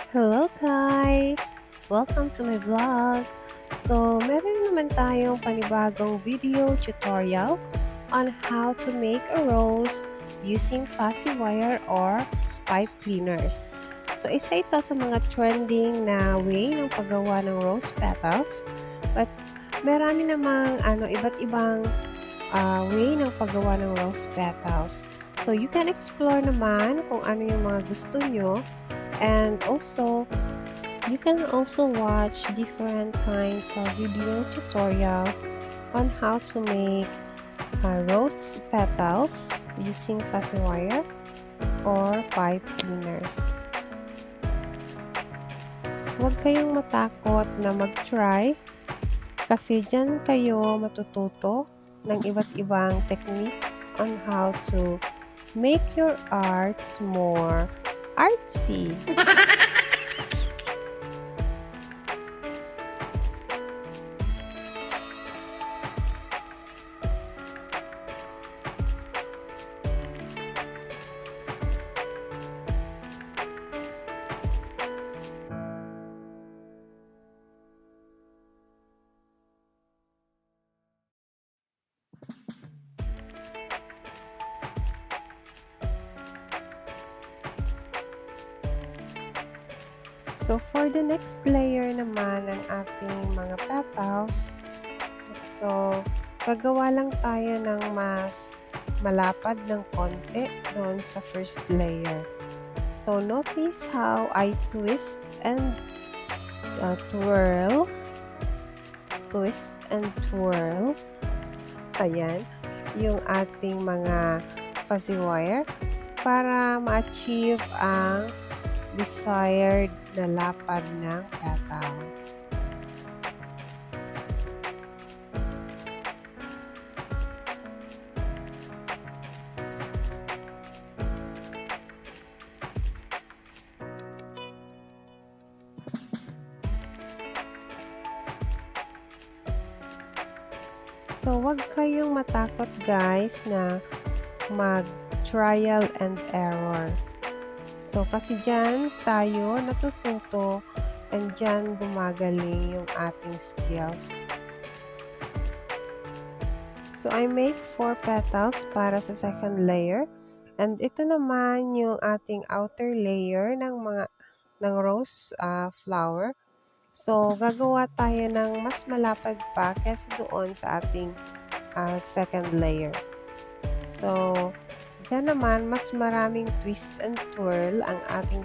Hello guys! Welcome to my vlog. So, meron naman tayong panibagong video tutorial on how to make a rose using fuzzy wire or pipe cleaners. So, isa ito sa mga trending na way ng paggawa ng rose petals. But, marami namang iba't ibang way ng paggawa ng rose petals. So, you can explore naman kung ano yung mga gusto nyo. And also, you can also watch different kinds of video tutorial on how to make rose petals using fuzzy wire or pipe cleaners. Huwag kayong matakot na mag-try kasi dyan kayo matututo ng iba't ibang techniques on how to make your arts more artsy. So, for the next layer naman ng ating mga petals, so, gagawa lang tayo ng mas malapad ng konti doon sa first layer. So, notice how I twist and twirl. Twist and twirl. Ayan, yung ating mga fuzzy wire para ma-achieve ang desired na lapad ng petal. So, wag kayong matakot guys na mag-trial and error. So, kasi dyan tayo natututo and dyan gumagaling yung ating skills. So, I make 4 petals para sa second layer. And ito naman yung ating outer layer ng rose flower. So, gagawa tayo ng mas malapad pa kaysa doon sa ating second layer. So, dyan naman, mas maraming twist and twirl ang ating gagawin.